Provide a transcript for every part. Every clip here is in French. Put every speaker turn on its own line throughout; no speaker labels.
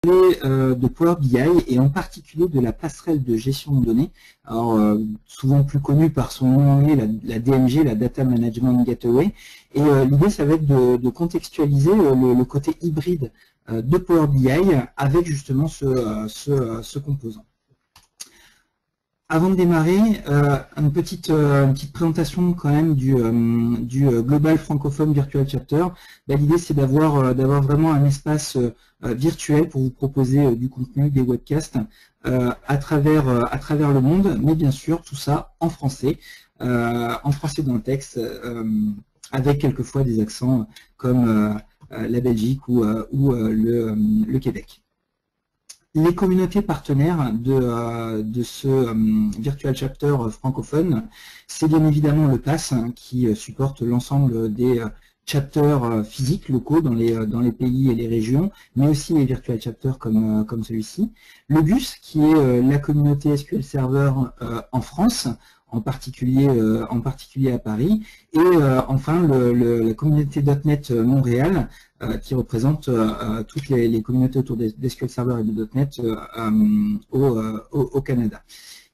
de Power BI et en particulier de la passerelle de gestion de données, alors souvent plus connue par son nom anglais, la DMG, la Data Management Gateway. Et l'idée, ça va être de contextualiser le côté hybride de Power BI avec justement ce composant. Avant de démarrer, une petite présentation quand même du Global Francophone Virtual Chapter. L'idée, c'est d'avoir vraiment un espace virtuel pour vous proposer du contenu, des webcasts à travers le monde, mais bien sûr tout ça en français dans le texte, avec quelquefois des accents comme la Belgique ou le Québec. Les communautés partenaires de ce Virtual Chapter francophone, c'est bien évidemment le PASS qui supporte l'ensemble des chapters physiques locaux dans les pays et les régions, mais aussi les Virtual Chapters comme celui-ci. Le GUS, qui est la communauté SQL Server en France, en particulier à Paris, et enfin la communauté .NET Montréal, qui représente toutes les communautés autour d'SQL Server et de .NET au Canada.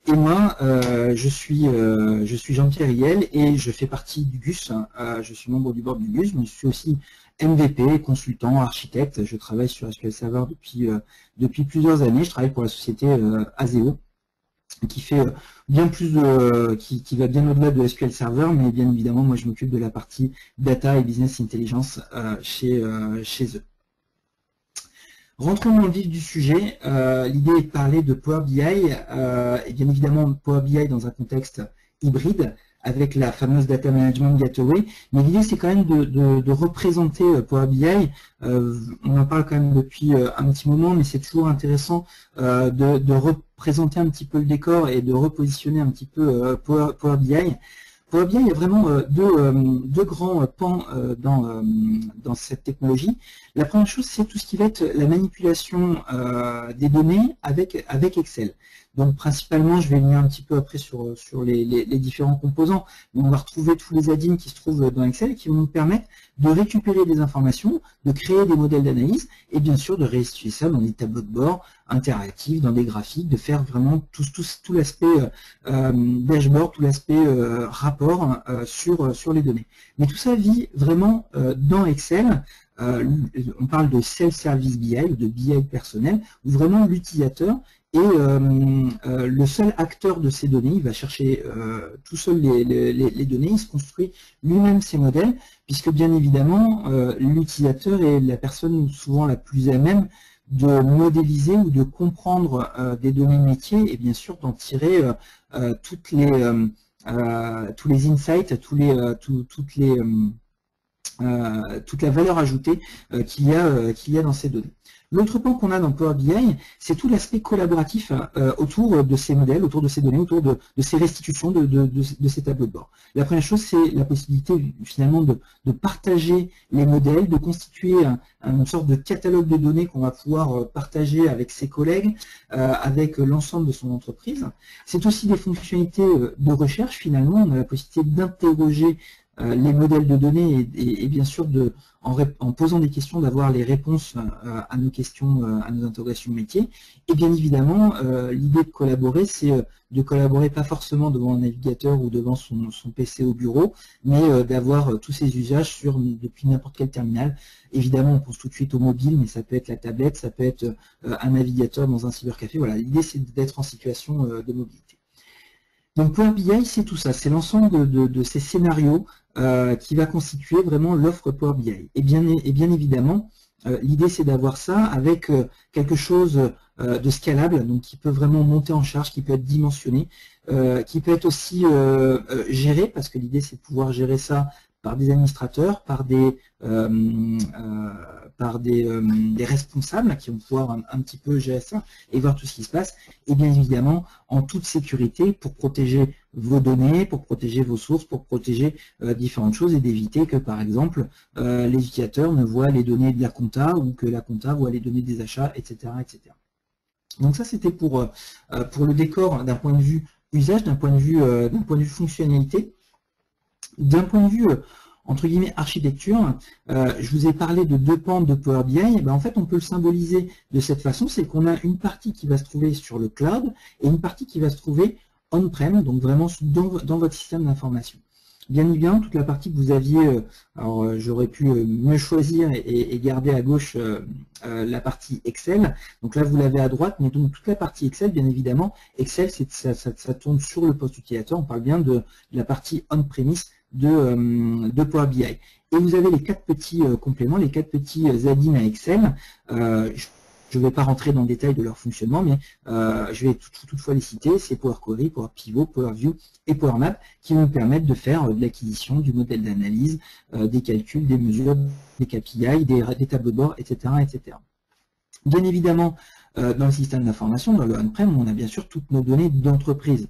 Et moi, je suis Jean-Pierre Riel et je fais partie du GUS, je suis membre du board du GUS, mais je suis aussi MVP, consultant, architecte. Je travaille sur SQL Server depuis plusieurs années. Je travaille pour la société Azeo, qui fait bien plus qui va bien au-delà de SQL Server, mais bien évidemment, moi je m'occupe de la partie data et business intelligence chez eux. Rentrons dans le vif du sujet. L'idée est de parler de Power BI, et bien évidemment Power BI dans un contexte hybride, avec la fameuse Data Management Gateway, mais l'idée c'est quand même de représenter Power BI. On en parle quand même depuis un petit moment, mais c'est toujours intéressant de représenter un petit peu le décor et de repositionner un petit peu Power BI. Power BI, il y a vraiment deux grands pans dans cette technologie. La première chose, c'est tout ce qui va être la manipulation des données avec Excel. Donc principalement, je vais venir un petit peu après sur les différents composants, mais on va retrouver tous les add-ins qui se trouvent dans Excel et qui vont nous permettre de récupérer des informations, de créer des modèles d'analyse et bien sûr de restituer ça dans des tableaux de bord interactifs, dans des graphiques, de faire vraiment tout l'aspect dashboard, tout l'aspect rapport sur les données. Mais tout ça vit vraiment dans Excel. On parle de self-service BI ou de BI personnel, où vraiment l'utilisateur est le seul acteur de ces données. Il va chercher tout seul les données, il se construit lui-même ses modèles, puisque bien évidemment l'utilisateur est la personne souvent la plus à même de modéliser ou de comprendre des données métiers et bien sûr d'en tirer tous les insights, toute la valeur ajoutée qu'il y a dans ces données. L'autre point qu'on a dans Power BI, c'est tout l'aspect collaboratif autour de ces modèles, autour de ces données, autour de ces restitutions de ces tableaux de bord. La première chose, c'est la possibilité finalement de partager les modèles, de constituer une sorte de catalogue de données qu'on va pouvoir partager avec ses collègues, avec l'ensemble de son entreprise. C'est aussi des fonctionnalités de recherche finalement. On a la possibilité d'interroger les modèles de données et bien sûr en posant des questions d'avoir les réponses à nos questions, à nos interrogations métiers. Et bien évidemment, l'idée de collaborer, c'est de collaborer pas forcément devant un navigateur ou devant son PC au bureau, mais d'avoir tous ces usages depuis n'importe quel terminal. Évidemment, on pense tout de suite au mobile, mais ça peut être la tablette, ça peut être un navigateur dans un cybercafé. Voilà, l'idée c'est d'être en situation de mobilité. Donc Power BI, c'est tout ça, c'est l'ensemble de ces scénarios qui va constituer vraiment l'offre Power BI. Et bien évidemment, l'idée c'est d'avoir ça avec quelque chose de scalable, donc qui peut vraiment monter en charge, qui peut être dimensionné, qui peut être aussi géré, parce que l'idée c'est de pouvoir gérer ça par des administrateurs, par des responsables qui vont pouvoir un petit peu gérer ça et voir tout ce qui se passe, et bien évidemment en toute sécurité pour protéger vos données, pour protéger vos sources, pour protéger différentes choses et d'éviter que par exemple les utilisateurs ne voient les données de la compta ou que la compta voit les données des achats, etc. etc. Donc ça c'était pour le décor d'un point de vue usage, d'un point de vue fonctionnalité. D'un point de vue entre guillemets architecture, je vous ai parlé de deux pans de Power BI, et ben en fait on peut le symboliser de cette façon, c'est qu'on a une partie qui va se trouver sur le cloud et une partie qui va se trouver on-prem, donc vraiment dans votre système d'information. Bien évidemment, toute la partie que vous aviez, alors j'aurais pu mieux choisir et garder à gauche la partie Excel. Donc là, vous l'avez à droite, mais donc toute la partie Excel, bien évidemment, Excel, ça tourne sur le poste utilisateur. On parle bien de la partie on-premise de Power BI. Et vous avez les quatre petits compléments, les quatre petits add-ins à Excel. Je ne vais pas rentrer dans le détail de leur fonctionnement, mais je vais toutefois les citer. C'est Power Query, Power Pivot, Power View et Power Map qui vont permettre de faire de l'acquisition, du modèle d'analyse, des calculs, des mesures, des KPI, des tableaux de bord, etc., etc. Bien évidemment, dans le système d'information, dans le on-prem, on a bien sûr toutes nos données d'entreprise.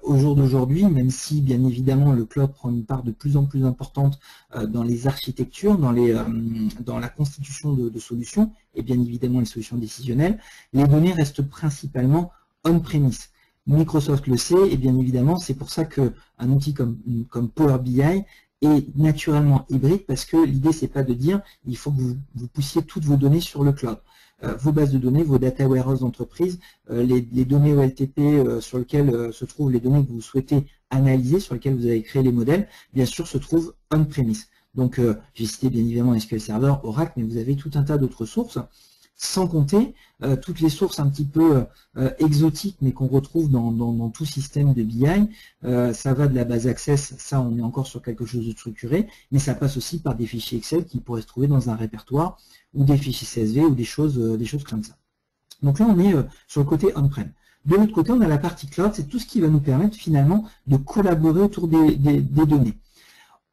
Au jour d'aujourd'hui, même si bien évidemment le cloud prend une part de plus en plus importante dans les architectures, dans la constitution de solutions, et bien évidemment les solutions décisionnelles, les données restent principalement on-premise. Microsoft le sait, et bien évidemment, c'est pour ça qu'un outil comme Power BI est naturellement hybride, parce que l'idée, c'est pas de dire il faut que vous poussiez toutes vos données sur le cloud. Vos bases de données, vos data warehouse d'entreprise, les données OLTP sur lesquelles se trouvent les données que vous souhaitez analyser, sur lesquelles vous avez créé les modèles, bien sûr se trouvent on-premise. Donc j'ai cité bien évidemment SQL Server, Oracle, mais vous avez tout un tas d'autres sources, sans compter toutes les sources un petit peu exotiques, mais qu'on retrouve dans tout système de BI. Ça va de la base Access, ça on est encore sur quelque chose de structuré, mais ça passe aussi par des fichiers Excel qui pourraient se trouver dans un répertoire, ou des fichiers CSV, ou des choses comme ça. Donc là on est sur le côté on-prem. De l'autre côté, on a la partie cloud, c'est tout ce qui va nous permettre finalement de collaborer autour des données.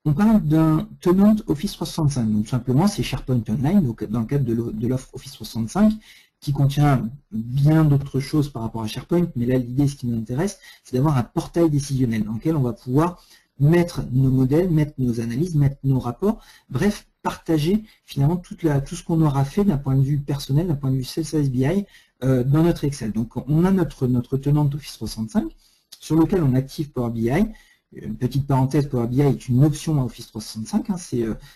On parle d'un tenant Office 365, donc simplement c'est SharePoint Online, donc dans le cadre de l'offre Office 365, qui contient bien d'autres choses par rapport à SharePoint, mais là l'idée, ce qui nous intéresse, c'est d'avoir un portail décisionnel dans lequel on va pouvoir mettre nos modèles, mettre nos analyses, mettre nos rapports, bref, partager finalement tout ce qu'on aura fait d'un point de vue personnel, d'un point de vue Salesforce BI dans notre Excel. Donc on a notre tenant Office 365 sur lequel on active Power BI. Une petite parenthèse, Power BI est une option à Office 365, hein,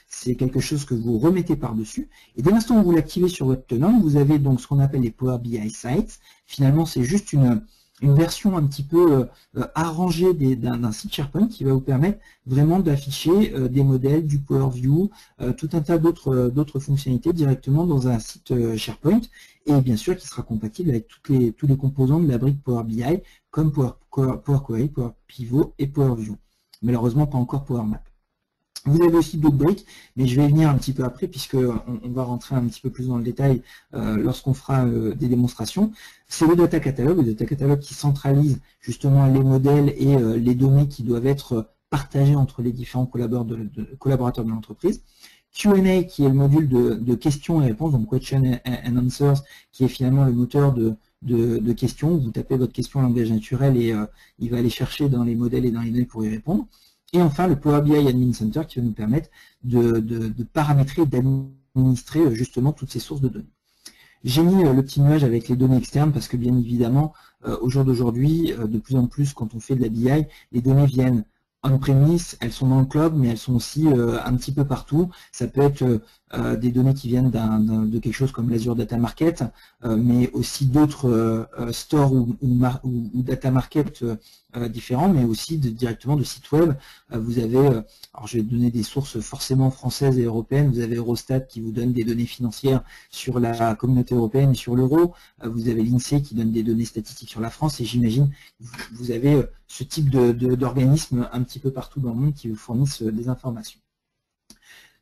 c'est quelque chose que vous remettez par-dessus. Et dès l'instant où vous l'activez sur votre tenant, vous avez donc ce qu'on appelle les Power BI Sites. Finalement, c'est juste une version un petit peu arrangée d'un site SharePoint qui va vous permettre vraiment d'afficher des modèles, du Power View, tout un tas d'autres fonctionnalités directement dans un site SharePoint, et bien sûr qui sera compatible avec tous les composants de la brique Power BI, comme Power Query, Power Pivot et Power View. Malheureusement, pas encore Power Map. Vous avez aussi d'autres briques, mais je vais y venir un petit peu après, puisqu'on va rentrer un petit peu plus dans le détail lorsqu'on fera des démonstrations. C'est le Data Catalog qui centralise justement les modèles et les données qui doivent être partagées entre les différents collaborateurs de l'entreprise. Q&A, qui est le module de questions et réponses, donc Question and Answers, qui est finalement le moteur de questions. Vous tapez votre question en langage naturel et il va aller chercher dans les modèles et dans les données pour y répondre. Et enfin, le Power BI Admin Center qui va nous permettre de paramétrer et d'administrer justement toutes ces sources de données. J'ai mis le petit nuage avec les données externes parce que bien évidemment, au jour d'aujourd'hui, de plus en plus, quand on fait de la BI, les données viennent on-premise, elles sont dans le cloud, mais elles sont aussi un petit peu partout. Ça peut être des données qui viennent de quelque chose comme l'Azure Data Market, mais aussi d'autres stores ou data market différents, mais aussi directement de sites web. Vous avez, alors je vais donner des sources forcément françaises et européennes, vous avez Eurostat qui vous donne des données financières sur la communauté européenne et sur l'euro, vous avez l'INSEE qui donne des données statistiques sur la France, et j'imagine vous avez ce type d'organismes un petit peu partout dans le monde qui vous fournissent des informations.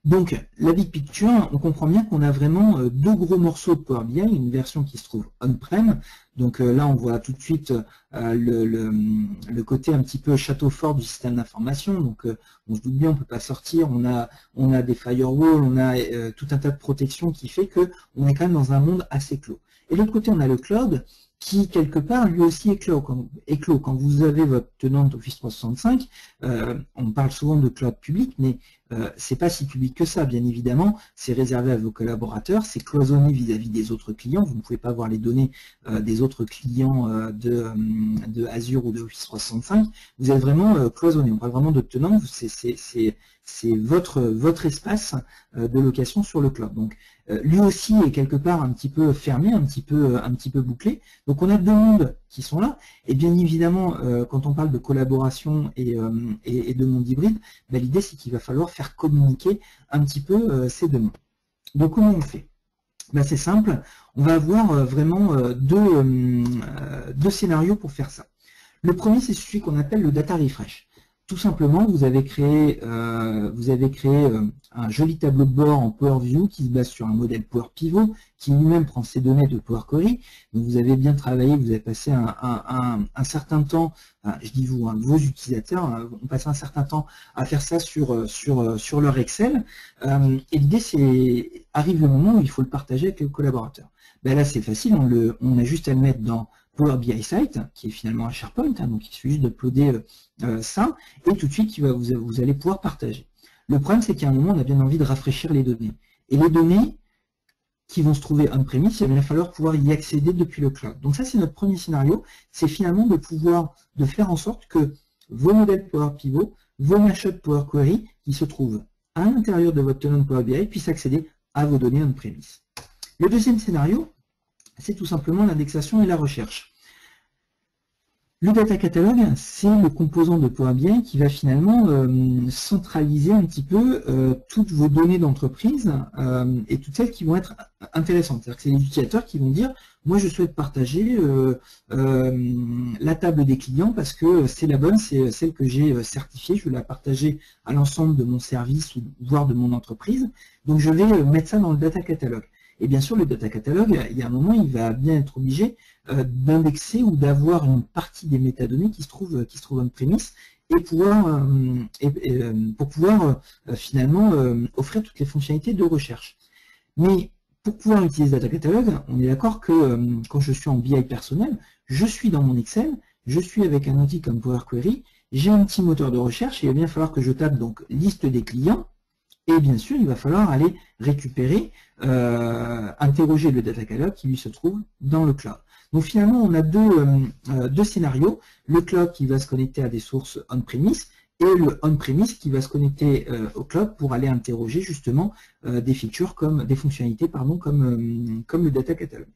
Donc, la big picture, on comprend bien qu'on a vraiment deux gros morceaux de Power BI, une version qui se trouve on-prem, donc là on voit tout de suite le côté un petit peu château fort du système d'information, donc on se doute bien, on ne peut pas sortir, on a des firewalls, on a tout un tas de protections qui fait qu'on est quand même dans un monde assez clos. Et de l'autre côté, on a le cloud qui, quelque part, lui aussi est clos. Quand vous avez votre tenante Office 365, on parle souvent de cloud public, mais c'est pas si public que ça, bien évidemment. C'est réservé à vos collaborateurs, c'est cloisonné vis-à-vis des autres clients. Vous ne pouvez pas voir les données des autres clients de Azure ou de Office 365. Vous êtes vraiment cloisonné. On parle vraiment de tenant. C'est votre espace de location sur le cloud. Donc, lui aussi est quelque part un petit peu fermé, un petit peu bouclé. Donc, on a deux mondes qui sont là. Et bien évidemment, quand on parle de collaboration et de monde hybride, ben, l'idée c'est qu'il va falloir faire communiquer un petit peu ces deux mondes. Donc, comment on fait? Ben, c'est simple. On va avoir vraiment deux scénarios pour faire ça. Le premier, c'est celui qu'on appelle le data refresh. Tout simplement, vous avez créé un joli tableau de bord en Power View qui se base sur un modèle Power Pivot qui lui-même prend ses données de Power Query. Donc vous avez bien travaillé, vous avez passé un certain temps, je dis vous, vos utilisateurs ont passé un certain temps à faire ça sur leur Excel. Et l'idée, c'est arrive le moment où il faut le partager avec les collaborateurs. Ben là, c'est facile, on a juste à le mettre dans Power BI Site, qui est finalement un SharePoint, donc il suffit juste d'uploader ça, et tout de suite vous allez pouvoir partager. Le problème, c'est qu'à un moment, on a bien envie de rafraîchir les données. Et les données qui vont se trouver on-premise, il va falloir pouvoir y accéder depuis le cloud. Donc ça, c'est notre premier scénario, c'est finalement de faire en sorte que vos modèles Power Pivot, vos mashups Power Query, qui se trouvent à l'intérieur de votre tenant Power BI, puissent accéder à vos données on-premise. Le deuxième scénario, c'est tout simplement l'indexation et la recherche. Le data catalogue, c'est le composant de Power BI qui va finalement centraliser un petit peu toutes vos données d'entreprise et toutes celles qui vont être intéressantes. C'est-à-dire que c'est les utilisateurs qui vont dire « Moi, je souhaite partager la table des clients parce que c'est la bonne, c'est celle que j'ai certifiée, je veux la partager à l'ensemble de mon service ou voire de mon entreprise. Donc, je vais mettre ça dans le data catalogue. » Et bien sûr, le data catalogue, il y a un moment, il va bien être obligé d'indexer ou d'avoir une partie des métadonnées qui se trouvent on-premise et pour pouvoir finalement offrir toutes les fonctionnalités de recherche. Mais pour pouvoir utiliser Data Catalogue, on est d'accord que quand je suis en BI personnel, je suis dans mon Excel, je suis avec un outil comme Power Query, j'ai un petit moteur de recherche et il va bien falloir que je tape donc liste des clients. Et bien sûr, il va falloir aller récupérer, interroger le data catalog qui lui se trouve dans le cloud. Donc finalement, on a deux scénarios, le cloud qui va se connecter à des sources on-premise et le on-premise qui va se connecter au cloud pour aller interroger justement des features comme des fonctionnalités comme le data catalog.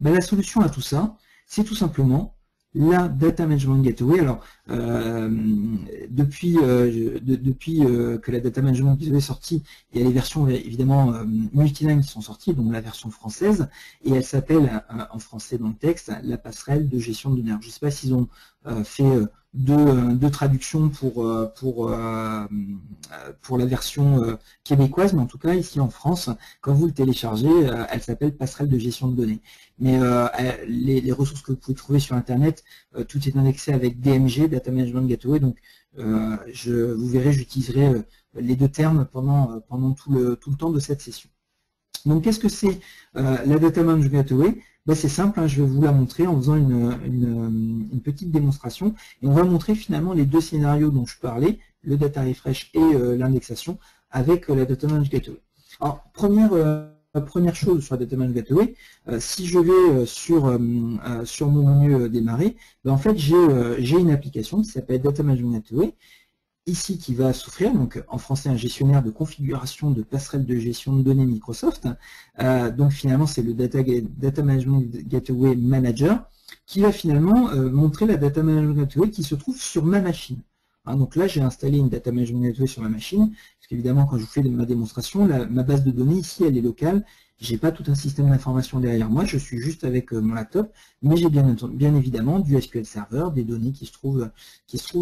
Ben, la solution à tout ça, c'est tout simplement la Data Management Gateway. Alors, depuis que la Data Management Gateway est sortie, il y a les versions évidemment multilingues qui sont sorties, donc la version française, et elle s'appelle en français dans le texte la passerelle de gestion de données. Alors, je ne sais pas s'ils ont fait deux traductions pour la version québécoise, mais en tout cas ici en France, quand vous le téléchargez, elle s'appelle passerelle de gestion de données. Mais les ressources que vous pouvez trouver sur Internet, tout est indexé avec DMG, Data Management Gateway, donc vous verrez, j'utiliserai les deux termes pendant tout le temps de cette session. Donc qu'est-ce que c'est la Data Management Gateway? Ben, c'est simple, hein, je vais vous la montrer en faisant une petite démonstration. Et on va montrer finalement les deux scénarios dont je parlais, le Data Refresh et l'indexation, avec la Data Management Gateway. Alors, première chose sur la Data Management Gateway, si je vais sur mon menu démarrer, ben, en fait j'ai une application qui s'appelle Data Management Gateway, ici qui va s'offrir, donc en français un gestionnaire de configuration de passerelle de gestion de données Microsoft. Donc finalement c'est le Data Management Gateway Manager qui va finalement montrer la Data Management Gateway qui se trouve sur ma machine. Hein, donc là j'ai installé une Data Management Gateway sur ma machine, parce qu'évidemment quand je vous fais ma démonstration, ma base de données ici elle est locale. J'ai pas tout un système d'information derrière moi, je suis juste avec mon laptop, mais j'ai bien évidemment du SQL Server, des données qui se trouvent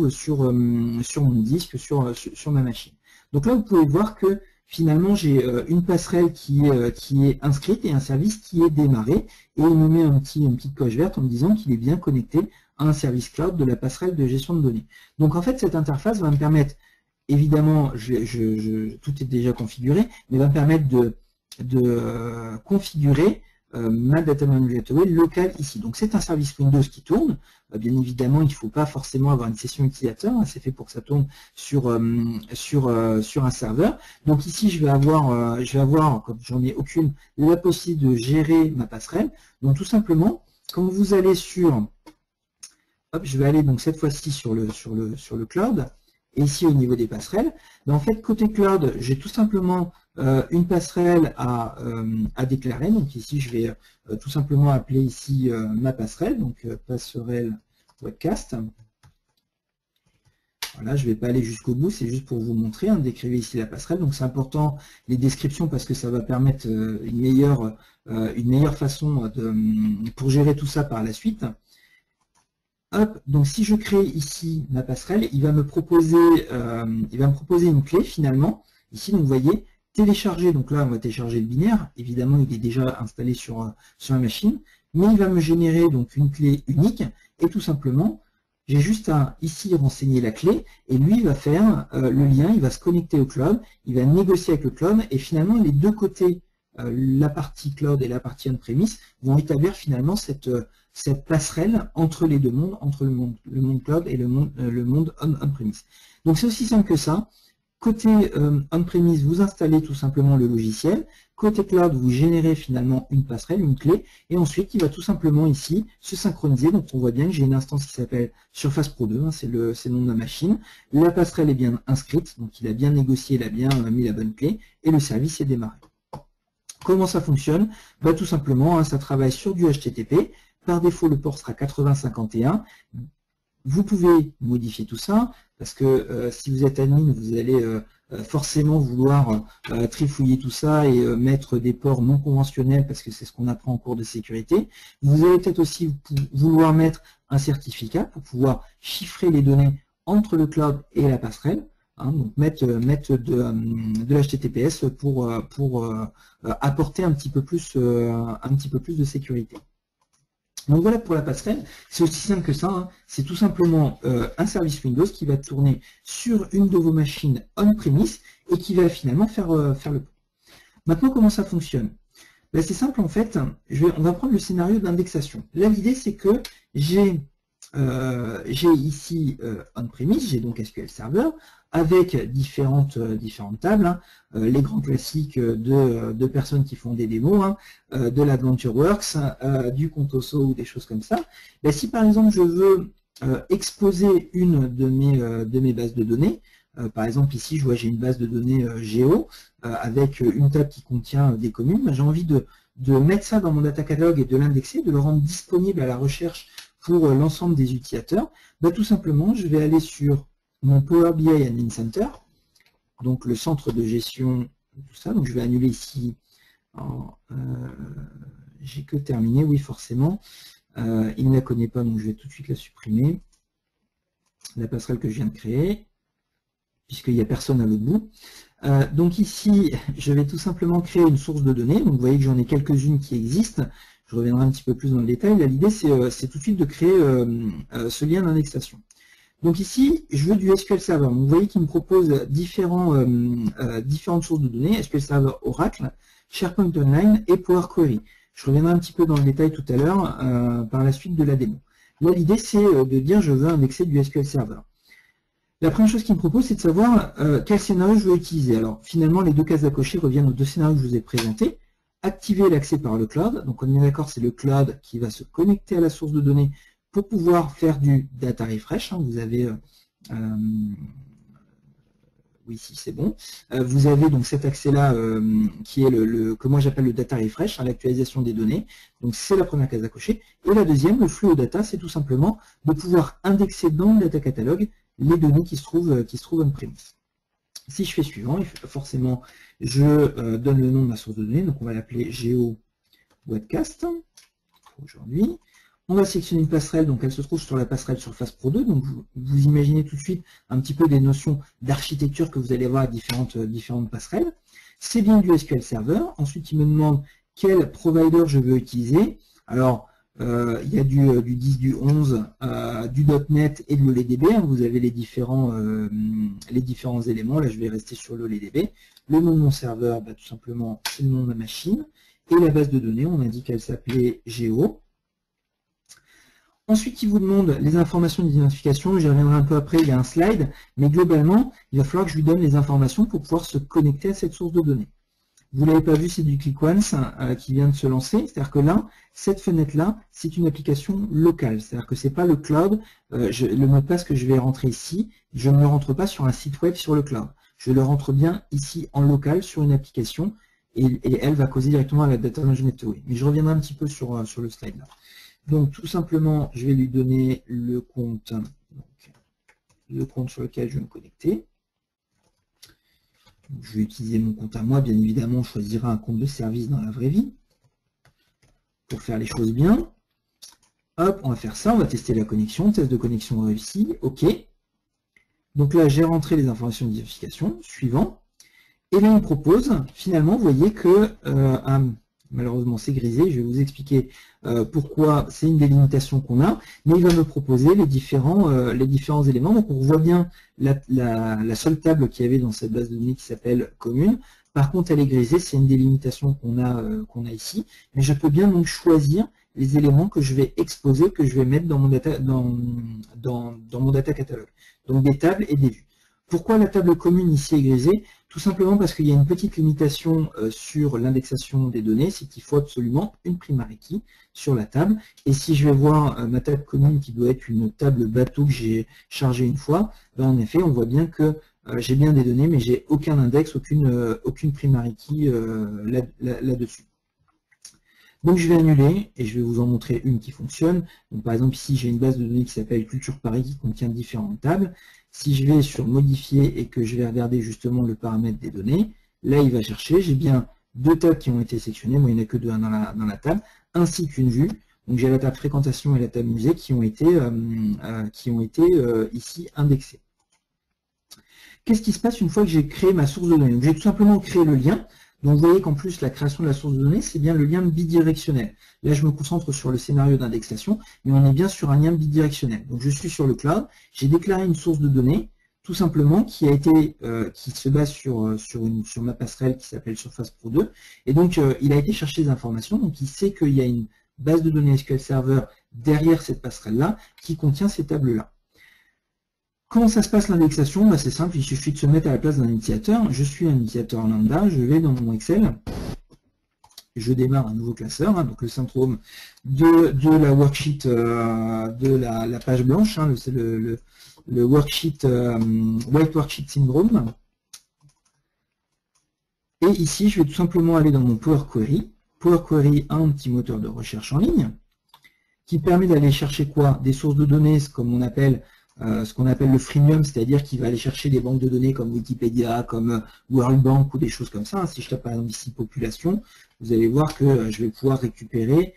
sur mon disque, sur ma machine. Donc là, vous pouvez voir que finalement, j'ai une passerelle qui est inscrite et un service qui est démarré, et il me met une petite coche verte en me disant qu'il est bien connecté à un service cloud de la passerelle de gestion de données. Donc en fait, cette interface va me permettre, évidemment, tout est déjà configuré, mais va me permettre de configurer ma Data Management Gateway locale ici. Donc c'est un service Windows qui tourne. Bien évidemment, il ne faut pas forcément avoir une session utilisateur, hein, c'est fait pour que ça tourne sur un serveur. Donc ici, je vais avoir, comme j'en ai aucune, la possibilité de gérer ma passerelle. Donc tout simplement, quand vous allez sur, hop, je vais aller donc cette fois-ci sur le cloud. Et ici, au niveau des passerelles, ben, en fait, côté cloud, j'ai tout simplement une passerelle à déclarer. Donc ici, je vais tout simplement appeler ici ma passerelle, donc passerelle webcast. Voilà, je ne vais pas aller jusqu'au bout, c'est juste pour vous montrer. Hein, décrivez ici la passerelle. Donc c'est important les descriptions parce que ça va permettre une meilleure façon pour gérer tout ça par la suite. Hop, donc si je crée ici ma passerelle, il va me proposer une clé finalement. Ici, donc vous voyez, télécharger, donc là on va télécharger le binaire, évidemment il est déjà installé sur ma machine, mais il va me générer donc une clé unique, et tout simplement, j'ai juste à ici renseigner la clé, et lui il va faire le lien, il va se connecter au cloud, il va négocier avec le cloud, et finalement les deux côtés, la partie cloud et la partie on-premise, vont établir finalement cette passerelle entre les deux mondes, entre le monde cloud et le monde on-premise. Donc c'est aussi simple que ça. Côté on-premise, vous installez tout simplement le logiciel. Côté cloud, vous générez finalement une passerelle, une clé, et ensuite il va tout simplement ici se synchroniser. Donc on voit bien que j'ai une instance qui s'appelle Surface Pro 2, hein, c'est le nom de ma machine. La passerelle est bien inscrite, donc il a bien négocié, il a bien mis la bonne clé, et le service est démarré. Comment ça fonctionne? Bah, tout simplement, hein, ça travaille sur du HTTP. Par défaut, le port sera 8051. Vous pouvez modifier tout ça, parce que si vous êtes admin, vous allez forcément vouloir trifouiller tout ça et mettre des ports non conventionnels, parce que c'est ce qu'on apprend en cours de sécurité. Vous allez peut-être aussi vouloir mettre un certificat pour pouvoir chiffrer les données entre le cloud et la passerelle. Hein, donc mettre de l'HTTPS pour apporter un petit peu plus de sécurité. Donc voilà pour la passerelle, c'est aussi simple que ça, hein. C'est tout simplement un service Windows qui va tourner sur une de vos machines on-premise et qui va finalement faire le pont. Maintenant, comment ça fonctionne? Ben, c'est simple en fait, on va prendre le scénario d'indexation. Là, l'idée c'est que j'ai ici on-premise, j'ai donc SQL Server, avec différentes tables, hein, les grands classiques de personnes qui font des démos, hein, de l'AdventureWorks, du Contoso ou des choses comme ça. Ben, si par exemple je veux exposer une de mes bases de données, par exemple ici je vois j'ai une base de données Géo avec une table qui contient des communes, ben, j'ai envie de mettre ça dans mon data catalog et de l'indexer, de le rendre disponible à la recherche pour l'ensemble des utilisateurs. Ben, tout simplement je vais aller sur mon Power BI Admin Center, donc le centre de gestion, tout ça. Donc je vais annuler ici, j'ai que terminé, oui forcément, il ne la connaît pas, donc je vais tout de suite la supprimer, la passerelle que je viens de créer, puisqu'il n'y a personne à l'autre bout. Donc ici, je vais tout simplement créer une source de données, donc vous voyez que j'en ai quelques-unes qui existent, je reviendrai un petit peu plus dans le détail. L'idée c'est tout de suite de créer ce lien d'indexation. Donc ici, je veux du SQL Server. Donc vous voyez qu'il me propose différentes sources de données, SQL Server Oracle, SharePoint Online et Power Query. Je reviendrai un petit peu dans le détail tout à l'heure par la suite de la démo. Là, l'idée, c'est de dire je veux indexer du SQL Server. La première chose qu'il me propose, c'est de savoir quel scénario je veux utiliser. Alors finalement, les deux cases à cocher reviennent aux deux scénarios que je vous ai présentés. Activer l'accès par le cloud. Donc on est d'accord, c'est le cloud qui va se connecter à la source de données pour pouvoir faire du data refresh. Hein, vous avez, oui, si c'est bon, vous avez donc cet accès-là qui est que moi j'appelle le data refresh, hein, l'actualisation des données. Donc c'est la première case à cocher. Et la deuxième, le flux au data, c'est tout simplement de pouvoir indexer dans le data catalogue les données qui se trouvent on-premise. Si je fais suivant, forcément, je donne le nom de ma source de données, donc on va l'appeler Geo Webcast aujourd'hui. On va sélectionner une passerelle, donc elle se trouve sur la passerelle Surface Pro 2, donc vous imaginez tout de suite un petit peu des notions d'architecture que vous allez voir à différentes passerelles. C'est bien du SQL Server. Ensuite, il me demande quel provider je veux utiliser. Alors, il y a du 10, du 11, du .NET et de l'OLEDB. Vous avez les différents éléments. Là, je vais rester sur l'OLEDB. Le nom de mon serveur, bah, tout simplement, c'est le nom de ma machine. Et la base de données, on a dit qu'elle s'appelait Géo. Ensuite, il vous demande les informations d'identification. J'y reviendrai un peu après, il y a un slide. Mais globalement, il va falloir que je lui donne les informations pour pouvoir se connecter à cette source de données. Vous ne l'avez pas vu, c'est du Click Once qui vient de se lancer. C'est-à-dire que là, cette fenêtre-là, c'est une application locale. C'est-à-dire que ce n'est pas le cloud. Le mot de passe que je vais rentrer ici, je ne le rentre pas sur un site web sur le cloud. Je le rentre bien ici en local sur une application et elle va causer directement à la Data Management Gateway. Mais je reviendrai un petit peu sur le slide là. Donc tout simplement, je vais lui donner le compte sur lequel je vais me connecter. Je vais utiliser mon compte à moi, bien évidemment, on choisira un compte de service dans la vraie vie pour faire les choses bien. Hop, on va faire ça, on va tester la connexion, test de connexion réussi, OK. Donc là, j'ai rentré les informations d'identification, suivant. Et là, il me propose, finalement, vous voyez que, malheureusement c'est grisé, je vais vous expliquer pourquoi c'est une délimitation qu'on a, mais il va me proposer les différents éléments. Donc on voit bien la seule table qu'il y avait dans cette base de données qui s'appelle commune. Par contre, elle est grisée, c'est une délimitation qu'on a ici, mais je peux bien donc choisir les éléments que je vais exposer, que je vais mettre dans mon data catalogue. Donc des tables et des vues. Pourquoi la table commune ici est grisée? Tout simplement parce qu'il y a une petite limitation sur l'indexation des données, c'est qu'il faut absolument une primary key sur la table. Et si je vais voir ma table commune qui doit être une table bateau que j'ai chargée une fois, ben en effet, on voit bien que j'ai bien des données, mais j'ai aucun index, aucune primary key là-dessus. Donc je vais annuler et je vais vous en montrer une qui fonctionne. Donc, par exemple, ici j'ai une base de données qui s'appelle Culture Paris qui contient différentes tables. Si je vais sur modifier et que je vais regarder justement le paramètre des données, là il va chercher, j'ai bien deux tables qui ont été sélectionnées, moi il n'y en a que deux dans la table, ainsi qu'une vue. Donc j'ai la table fréquentation et la table musée qui ont été ici indexées. Qu'est-ce qui se passe une fois que j'ai créé ma source de données? J'ai tout simplement créé le lien. Donc vous voyez qu'en plus la création de la source de données, c'est bien le lien bidirectionnel. Là je me concentre sur le scénario d'indexation, mais on est bien sur un lien bidirectionnel. Donc je suis sur le cloud, j'ai déclaré une source de données, tout simplement, qui se base sur ma passerelle qui s'appelle Surface Pro 2. Et donc il a été chercher des informations, donc il sait qu'il y a une base de données SQL Server derrière cette passerelle-là qui contient ces tables-là. Comment ça se passe l'indexation? C'est simple, il suffit de se mettre à la place d'un utilisateur. Je suis un utilisateur lambda, je vais dans mon Excel, je démarre un nouveau classeur, donc le syndrome de la worksheet, de la page blanche, c'est le worksheet, White Worksheet Syndrome. Et ici, je vais tout simplement aller dans mon Power Query. Power Query a un petit moteur de recherche en ligne qui permet d'aller chercher quoi? Des sources de données, ce qu'on appelle le freemium, c'est-à-dire qu'il va aller chercher des banques de données comme Wikipédia, comme World Bank ou des choses comme ça. Si je tape par exemple ici population, vous allez voir que je vais pouvoir récupérer,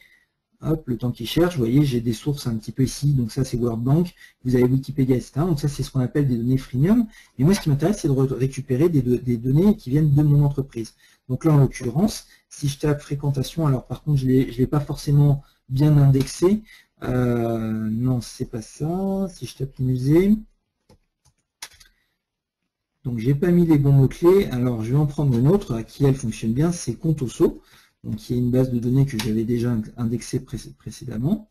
hop, le temps qu'il cherche, vous voyez, j'ai des sources un petit peu ici, donc ça c'est World Bank, vous avez Wikipédia, etc. Donc ça c'est ce qu'on appelle des données freemium. Et moi ce qui m'intéresse c'est de récupérer des données qui viennent de mon entreprise. Donc là en l'occurrence, si je tape fréquentation, alors par contre je ne l'ai pas forcément bien indexé. Non, c'est pas ça. Si je tape musée, donc j'ai pas mis les bons mots-clés. Alors je vais en prendre une autre qui elle fonctionne bien, c'est Contoso, donc qui est une base de données que j'avais déjà indexée précédemment.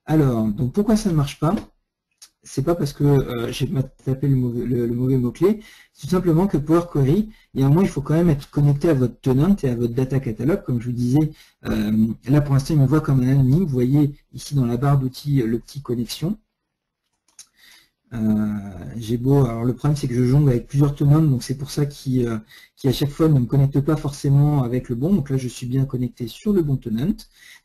Alors, donc pourquoi ça ne marche pas? C'est pas parce que j'ai tapé le mauvais mot-clé, c'est tout simplement que Power Query, il y a un moment, il faut quand même être connecté à votre tenant et à votre data catalogue, comme je vous disais. Là, pour l'instant, il me voit comme un anonyme. Vous voyez ici dans la barre d'outils le petit connexion. J'ai beau, alors le problème c'est que je jongle avec plusieurs tenants, donc c'est pour ça qu'il à chaque fois ne me connecte pas forcément avec le bon. Donc là, je suis bien connecté sur le bon tenant.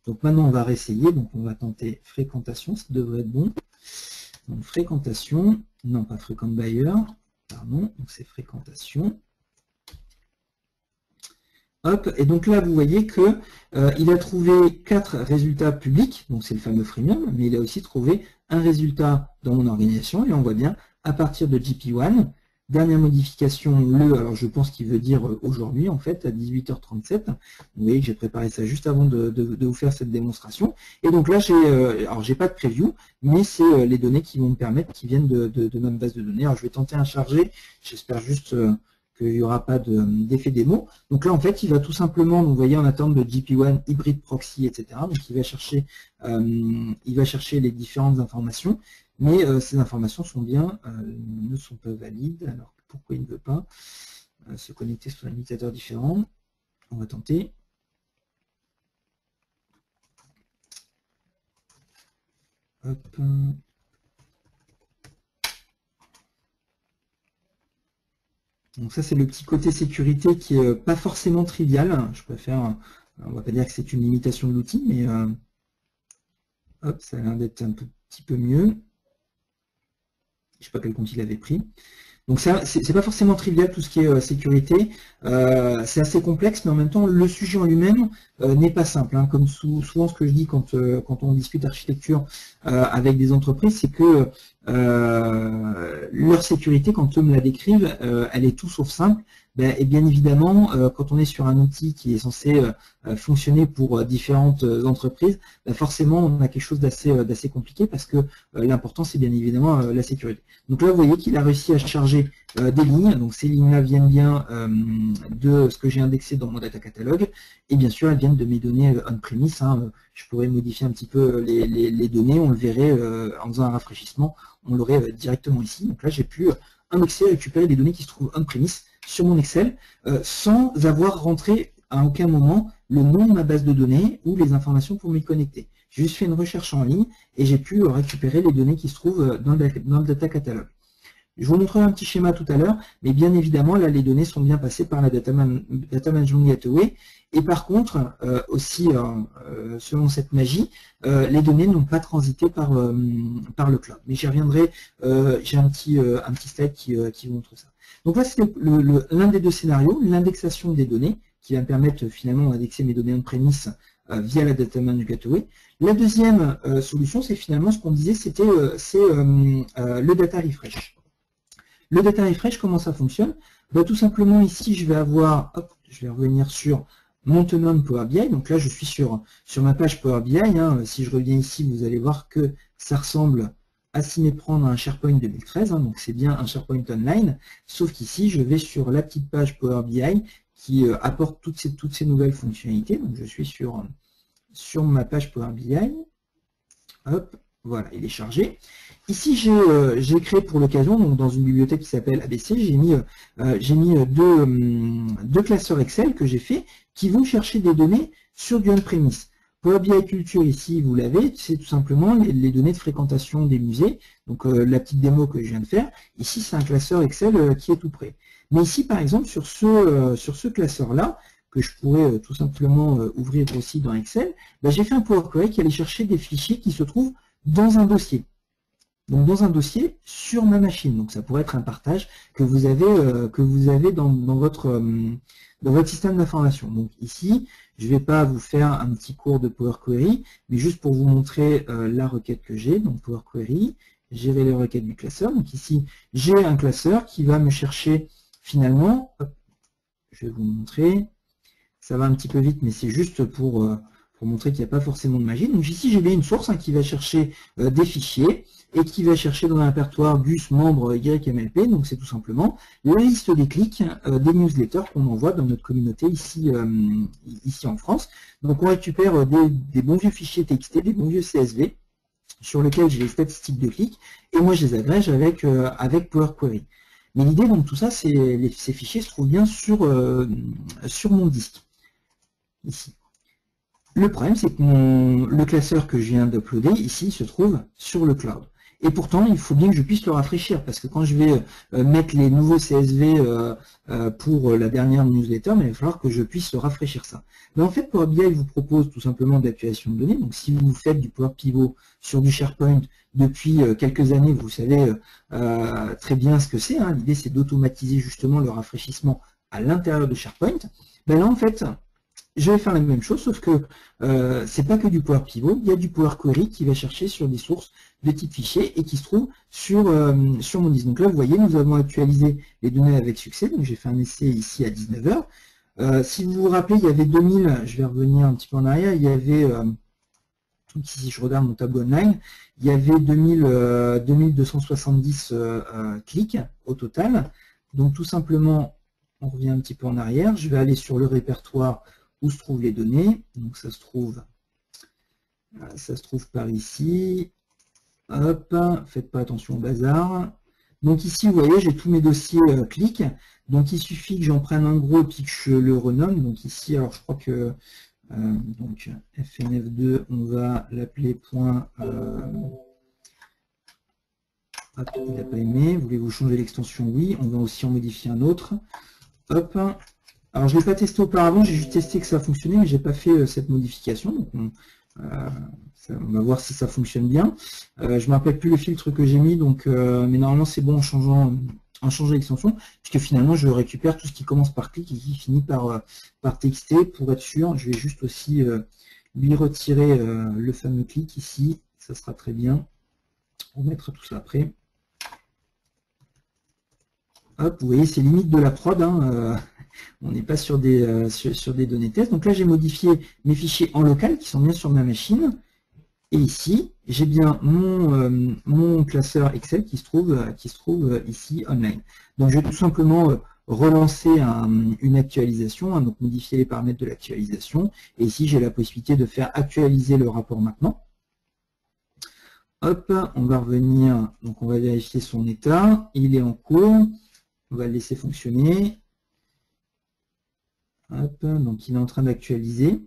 Donc maintenant, on va réessayer. Donc on va tenter fréquentation, ça devrait être bon. Donc fréquentation, non pas fréquent buyer, pardon, donc c'est fréquentation. Hop, et donc là vous voyez que il a trouvé 4 résultats publics, donc c'est le fameux freemium, mais il a aussi trouvé un résultat dans mon organisation, et on voit bien à partir de GP1, dernière modification, alors je pense qu'il veut dire aujourd'hui en fait, à 18h37, vous voyez que j'ai préparé ça juste avant de vous faire cette démonstration, et donc là j'ai pas de preview, mais c'est les données qui vont me permettre, qui viennent de ma base de données. Alors je vais tenter un chargé, j'espère juste qu'il n'y aura pas d'effet démo. Donc là, en fait, il va tout simplement, vous voyez, en attente de GP1, Hybrid Proxy, etc. Donc il va chercher les différentes informations, mais ces informations sont bien, ne sont pas valides. Alors pourquoi il ne veut pas se connecter sur un utilisateur différent? On va tenter. Hop. Donc ça, c'est le petit côté sécurité qui est pas forcément trivial. Je préfère, on va pas dire que c'est une limitation de l'outil, mais hop, ça a l'air d'être un petit peu mieux. Je sais pas quel compte il avait pris. Donc ça, c'est pas forcément trivial tout ce qui est sécurité. C'est assez complexe, mais en même temps, le sujet en lui-même n'est pas simple. Hein. Comme souvent ce que je dis quand on discute architecture avec des entreprises, c'est que leur sécurité, quand eux me la décrivent, elle est tout sauf simple. Et bien évidemment, quand on est sur un outil qui est censé fonctionner pour différentes entreprises, forcément on a quelque chose d'assez compliqué parce que l'important c'est bien évidemment la sécurité. Donc là vous voyez qu'il a réussi à charger des lignes, donc ces lignes-là viennent bien de ce que j'ai indexé dans mon data catalogue, et bien sûr elles viennent de mes données on-premise. Hein. Je pourrais modifier un petit peu les données, on le verrait en faisant un rafraîchissement, on l'aurait directement ici. Donc là j'ai pu indexer, récupérer des données qui se trouvent on-premise sur mon Excel sans avoir rentré à aucun moment le nom de ma base de données ou les informations pour m'y connecter. J'ai juste fait une recherche en ligne et j'ai pu récupérer les données qui se trouvent dans le data catalogue. Je vous montrerai un petit schéma tout à l'heure, mais bien évidemment, là, les données sont bien passées par la Data Management Gateway. Et par contre, aussi, selon cette magie, les données n'ont pas transité par le cloud. Mais j'y reviendrai, j'ai un petit slide qui vous montre ça. Donc là, c'est l'un des deux scénarios, l'indexation des données, qui va me permettre finalement d'indexer mes données on-premise via la Data Management Gateway. La deuxième solution, c'est finalement ce qu'on disait, c'était le data refresh. Le data refresh, comment ça fonctionne? Tout simplement ici, je vais avoir, hop, je vais revenir sur mon tenant Power BI. Donc là, je suis sur ma page Power BI. Hein. Si je reviens ici, vous allez voir que ça ressemble à s'y méprendre à un SharePoint 2013. Hein. Donc c'est bien un SharePoint Online. Sauf qu'ici, je vais sur la petite page Power BI qui apporte toutes ces nouvelles fonctionnalités. Donc je suis sur ma page Power BI. Hop, voilà, il est chargé. Ici, j'ai créé pour l'occasion, donc dans une bibliothèque qui s'appelle ABC, j'ai mis deux classeurs Excel que j'ai fait qui vont chercher des données sur du on-premise. Power BI Culture, ici, vous l'avez, c'est tout simplement les données de fréquentation des musées. Donc la petite démo que je viens de faire, ici c'est un classeur Excel qui est tout prêt. Mais ici, par exemple, sur ce classeur-là, que je pourrais tout simplement ouvrir aussi dans Excel, j'ai fait un Power Query qui allait chercher des fichiers qui se trouvent dans un dossier. Donc dans un dossier sur ma machine. Donc ça pourrait être un partage que vous avez dans votre système d'information. Donc ici, je ne vais pas vous faire un petit cours de Power Query, mais juste pour vous montrer la requête que j'ai. Donc Power Query, gérer les requêtes du classeur. Donc ici, j'ai un classeur qui va me chercher finalement, hop, je vais vous montrer, ça va un petit peu vite, mais c'est juste pour montrer qu'il n'y a pas forcément de magie. Donc ici, j'ai bien une source qui va chercher des fichiers et qui va chercher dans un répertoire GUS membre YMLP. Donc c'est tout simplement la liste des clics des newsletters qu'on envoie dans notre communauté ici en France. Donc on récupère des bons vieux fichiers TXT, des bons vieux CSV sur lesquels j'ai les statistiques de clics et moi je les agrège avec Power Query. Mais l'idée dans tout ça, c'est ces fichiers se trouvent bien sur mon disque, ici. Le problème, c'est que le classeur que je viens d'uploader, ici, se trouve sur le cloud. Et pourtant, il faut bien que je puisse le rafraîchir, parce que quand je vais mettre les nouveaux CSV pour la dernière newsletter, il va falloir que je puisse rafraîchir ça. Mais en fait, Power BI vous propose tout simplement de l'actualisation de données. Donc si vous faites du Power Pivot sur du SharePoint depuis quelques années, vous savez très bien ce que c'est. Hein. L'idée, c'est d'automatiser justement le rafraîchissement à l'intérieur de SharePoint. Là, en fait, je vais faire la même chose, sauf que c'est pas que du Power Pivot, il y a du Power Query qui va chercher sur des sources de type fichier et qui se trouve sur mon disque. Donc là, vous voyez, nous avons actualisé les données avec succès. Donc j'ai fait un essai ici à 19 h. Si vous vous rappelez, il y avait 2000, je vais revenir un petit peu en arrière, il y avait, si je regarde mon tableau online, il y avait 2270 clics au total. Donc tout simplement, on revient un petit peu en arrière. Je vais aller sur le répertoire où se trouvent les données. Donc ça se trouve par ici. Hop, faites pas attention au bazar. Donc ici, vous voyez, j'ai tous mes dossiers clics. Donc il suffit que j'en prenne un gros et puis que je le renomme. Donc ici, alors je crois que donc FNF2, on va l'appeler point. Hop, il n'a pas aimé. Voulez-vous changer l'extension? Oui. On va aussi en modifier un autre. Hop. Alors je ne l'ai pas testé auparavant, j'ai juste testé que ça fonctionnait, mais je n'ai pas fait cette modification. Donc on va voir si ça fonctionne bien. Je ne me rappelle plus le filtre que j'ai mis, donc mais normalement c'est bon en changeant l'extension, puisque finalement je récupère tout ce qui commence par clic et qui finit par TXT. Pour être sûr, je vais juste aussi lui retirer le fameux clic ici, ça sera très bien. On va mettre tout ça après. Hop, vous voyez, c'est limite de la prod, hein, on n'est pas sur des, sur des données test. Donc là, j'ai modifié mes fichiers en local qui sont bien sur ma machine. Et ici, j'ai bien mon classeur Excel qui se trouve ici online. Donc je vais tout simplement relancer une actualisation, hein, donc modifier les paramètres de l'actualisation. Et ici, j'ai la possibilité de faire actualiser le rapport maintenant. Hop, on va revenir, donc on va vérifier son état. Il est en cours. On va le laisser fonctionner. Hop, donc il est en train d'actualiser.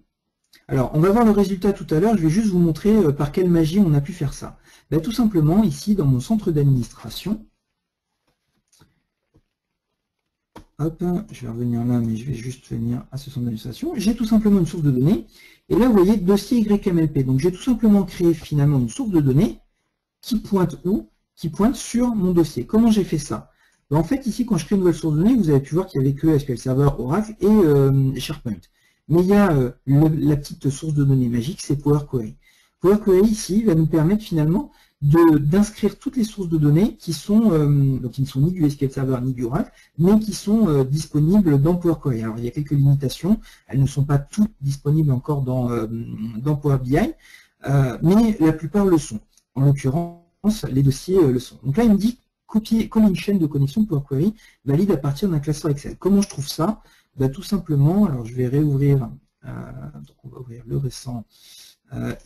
Alors, on va voir le résultat tout à l'heure. Je vais juste vous montrer par quelle magie on a pu faire ça. Ben, tout simplement, ici, dans mon centre d'administration. Hop, je vais revenir là, mais je vais juste venir à ce centre d'administration. J'ai tout simplement une source de données. Et là, vous voyez, dossier YMLP. Donc, j'ai tout simplement créé finalement une source de données qui pointe où? Qui pointe sur mon dossier. Comment j'ai fait ça? En fait, ici, quand je crée une nouvelle source de données, vous avez pu voir qu'il n'y avait que SQL Server, Oracle et SharePoint. Mais il y a la petite source de données magique, c'est Power Query. Power Query, ici, va nous permettre finalement d'inscrire toutes les sources de données qui sont, donc qui ne sont ni du SQL Server ni du Oracle, mais qui sont disponibles dans Power Query. Alors, il y a quelques limitations, elles ne sont pas toutes disponibles encore dans Power BI, mais la plupart le sont. En l'occurrence, les dossiers le sont. Donc là, il me dit copier, coller une chaîne de connexion Power Query valide à partir d'un classeur Excel. Comment je trouve ça? Bah, tout simplement, alors je vais réouvrir, donc on va ouvrir le récent,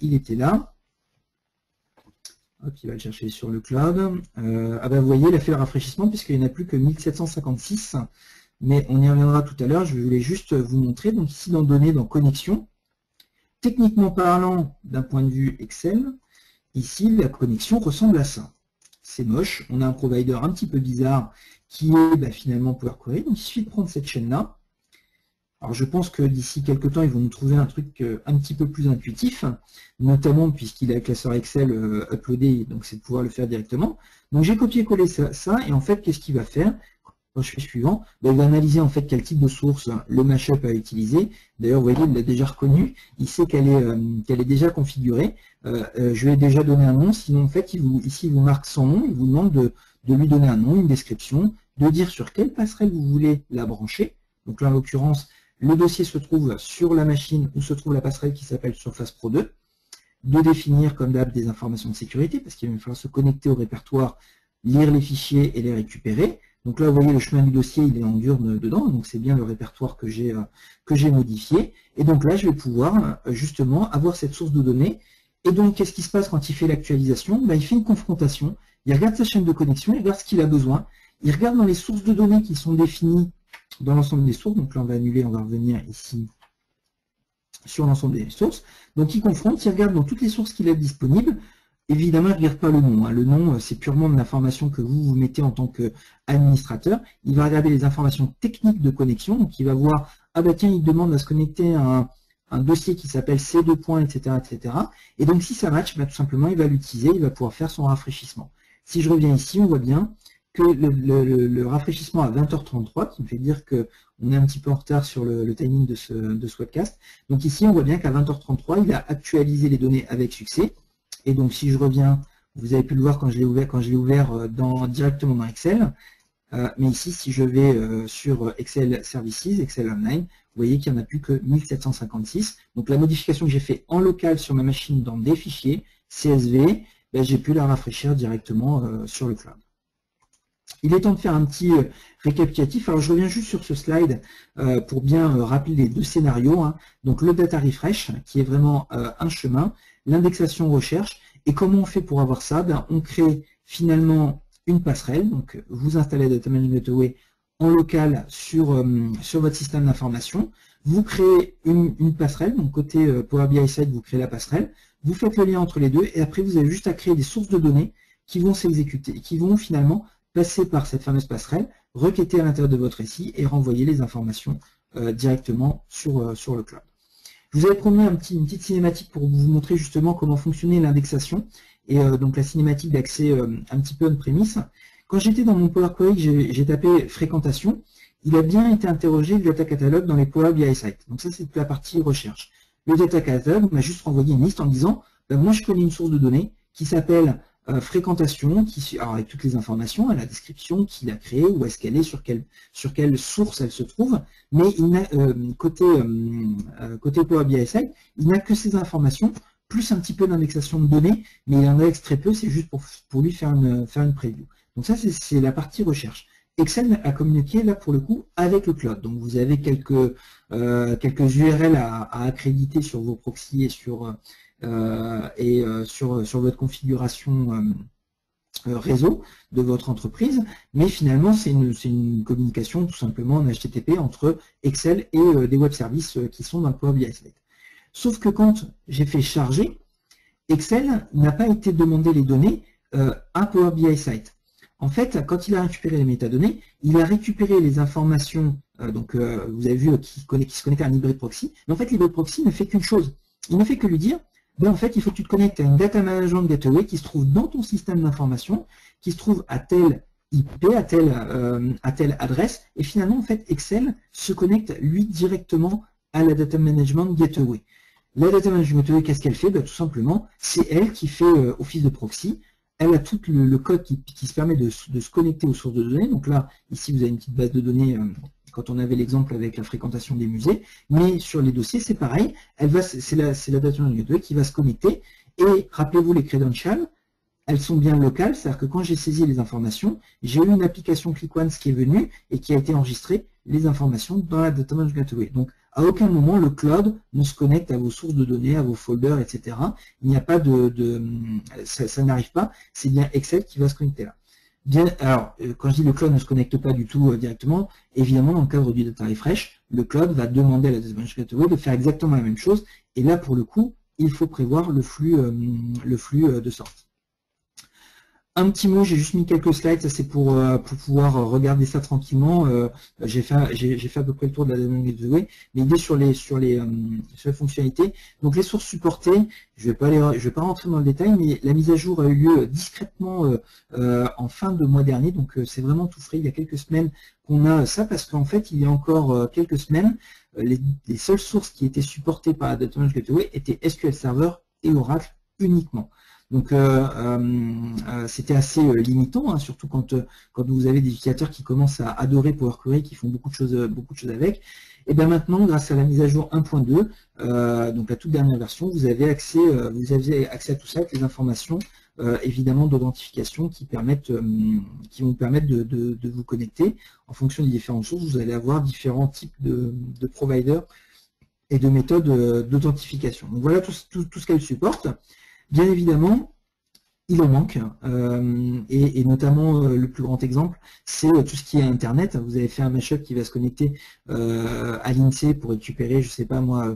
il était là. Hop, il va le chercher sur le cloud. Ah bah, vous voyez, il a fait le rafraîchissement puisqu'il n'y en a plus que 1756, mais on y reviendra tout à l'heure. Je voulais juste vous montrer, donc ici dans données, dans connexion, techniquement parlant, d'un point de vue Excel, ici la connexion ressemble à ça. C'est moche, on a un provider un petit peu bizarre qui est finalement Power Query, donc il suffit de prendre cette chaîne-là. Alors je pense que d'ici quelques temps, ils vont nous trouver un truc un petit peu plus intuitif, notamment puisqu'il a un classeur Excel uploadé, donc c'est de pouvoir le faire directement. Donc j'ai copié-collé ça, et en fait, qu'est-ce qu'il va faire? Quand je fais suivant, il va analyser en fait quel type de source le mashup a utilisé. D'ailleurs, vous voyez, il l'a déjà reconnu, il sait qu'elle est déjà configurée. Je lui ai déjà donné un nom, sinon en fait, ici il vous marque son nom, il vous demande de lui donner un nom, une description, de dire sur quelle passerelle vous voulez la brancher. Donc là, en l'occurrence, le dossier se trouve sur la machine où se trouve la passerelle qui s'appelle Surface Pro 2, de définir comme d'hab des informations de sécurité, parce qu'il va falloir se connecter au répertoire, lire les fichiers et les récupérer. Donc là, vous voyez, le chemin du dossier, il est en diurne dedans, donc c'est bien le répertoire que j'ai modifié. Et donc là, je vais pouvoir justement avoir cette source de données. Et donc, qu'est-ce qui se passe quand il fait l'actualisation? Il fait une confrontation, il regarde sa chaîne de connexion, il regarde ce qu'il a besoin, il regarde dans les sources de données qui sont définies dans l'ensemble des sources. Donc là, on va annuler, on va revenir ici sur l'ensemble des sources. Donc, il confronte, il regarde dans toutes les sources qu'il a disponibles. Évidemment, il ne regarde pas le nom. Le nom, c'est purement de l'information que vous mettez en tant qu'administrateur. Il va regarder les informations techniques de connexion. Donc, il va voir, ah bah tiens, il demande à se connecter à un dossier qui s'appelle C2 points, etc., etc. Et donc, si ça match, tout simplement, il va l'utiliser, il va pouvoir faire son rafraîchissement. Si je reviens ici, on voit bien que le rafraîchissement à 20h33, qui me fait dire qu'on est un petit peu en retard sur le timing de ce webcast. Donc ici, on voit bien qu'à 20h33, il a actualisé les données avec succès. Et donc, si je reviens, vous avez pu le voir quand je l'ai ouvert, directement dans Excel. Mais ici, si je vais sur Excel Services, Excel Online, vous voyez qu'il n'y en a plus que 1756. Donc, la modification que j'ai fait en local sur ma machine dans des fichiers, CSV, j'ai pu la rafraîchir directement sur le cloud. Il est temps de faire un petit récapitulatif. Alors, je reviens juste sur ce slide pour bien rappeler les deux scénarios. Hein. Donc, le data refresh, qui est vraiment un chemin, l'indexation recherche. Et comment on fait pour avoir ça? On crée finalement une passerelle. Donc, vous installez Data Management Gateway en local sur votre système d'information. Vous créez une passerelle. Donc, côté Power BI Site, vous créez la passerelle. Vous faites le lien entre les deux. Et après, vous avez juste à créer des sources de données qui vont s'exécuter, qui vont finalement passer par cette fameuse passerelle, requêter à l'intérieur de votre SI et renvoyer les informations directement sur le cloud. Je vous avais promis une petite cinématique pour vous montrer justement comment fonctionnait l'indexation et donc la cinématique d'accès un petit peu on-premise. Quand j'étais dans mon Power Query, j'ai tapé fréquentation, il a bien été interrogé le data catalogue dans les Power BI Sites. Donc ça, c'est la partie recherche. Le data catalogue m'a juste renvoyé une liste en disant moi, je connais une source de données qui s'appelle fréquentation, alors avec toutes les informations, la description, qui l'a créée, où est-ce qu'elle est, sur quelle source elle se trouve, mais côté Power BI Site, il n'a que ces informations, plus un petit peu d'indexation de données, mais il en indexe très peu, c'est juste pour lui faire une preview. Donc ça, c'est la partie recherche. Excel a communiqué là pour le coup avec le cloud. Donc vous avez quelques URL à accréditer sur vos proxys et sur votre configuration réseau de votre entreprise, mais finalement c'est une communication tout simplement en HTTP entre Excel et des web services qui sont dans le Power BI Site. Sauf que quand j'ai fait charger, Excel n'a pas été demander les données à Power BI Site. En fait, quand il a récupéré les métadonnées, il a récupéré les informations, vous avez vu qui se connecte à un hybride proxy, mais en fait l'hybride proxy ne fait qu'une chose, il ne fait que lui dire en fait, il faut que tu te connectes à une Data Management Gateway qui se trouve dans ton système d'information, qui se trouve à telle IP, à telle adresse, et finalement, en fait, Excel se connecte, lui, directement à la Data Management Gateway. La Data Management Gateway, qu'est-ce qu'elle fait? Tout simplement, c'est elle qui fait office de proxy. Elle a tout le code qui se permet de se connecter aux sources de données. Donc là, ici, vous avez une petite base de données quand on avait l'exemple avec la fréquentation des musées, mais sur les dossiers, c'est pareil, c'est la Data Management Gateway qui va se connecter, et rappelez-vous les credentials, elles sont bien locales, c'est-à-dire que quand j'ai saisi les informations, j'ai eu une application ClickOnce qui est venue et qui a été enregistrée les informations dans la Data Management Gateway. Donc, à aucun moment, le cloud ne se connecte à vos sources de données, à vos folders, etc. Il n'y a pas ça n'arrive pas, c'est bien Excel qui va se connecter là. Bien, alors, quand je dis le cloud ne se connecte pas du tout directement, évidemment, dans le cadre du data refresh, le cloud va demander à la Data Management Gateway de faire exactement la même chose, et là, pour le coup, il faut prévoir le flux de sortie. Un petit mot, j'ai juste mis quelques slides, ça c'est pour pouvoir regarder ça tranquillement. J'ai fait à peu près le tour de la Data Management Gateway. L'idée sur les fonctionnalités. Donc les sources supportées, je vais pas rentrer dans le détail, mais la mise à jour a eu lieu discrètement en fin de mois dernier. Donc c'est vraiment tout frais. Il y a quelques semaines qu'on a ça, parce qu'en fait il y a encore quelques semaines, les seules sources qui étaient supportées par la Data Management Gateway étaient SQL Server et Oracle uniquement. Donc c'était assez limitant, hein, surtout quand vous avez des utilisateurs qui commencent à adorer Power Query, qui font beaucoup de choses avec. Et bien maintenant, grâce à la mise à jour 1.2, donc la toute dernière version, vous avez accès à tout ça avec les informations évidemment d'authentification qui vont permettre de vous connecter. En fonction des différentes sources, vous allez avoir différents types de providers et de méthodes d'authentification. Donc voilà tout ce qu'elle supporte. Bien évidemment, il en manque, et notamment le plus grand exemple, c'est tout ce qui est Internet. Vous avez fait un mashup qui va se connecter à l'INSEE pour récupérer, je ne sais pas moi,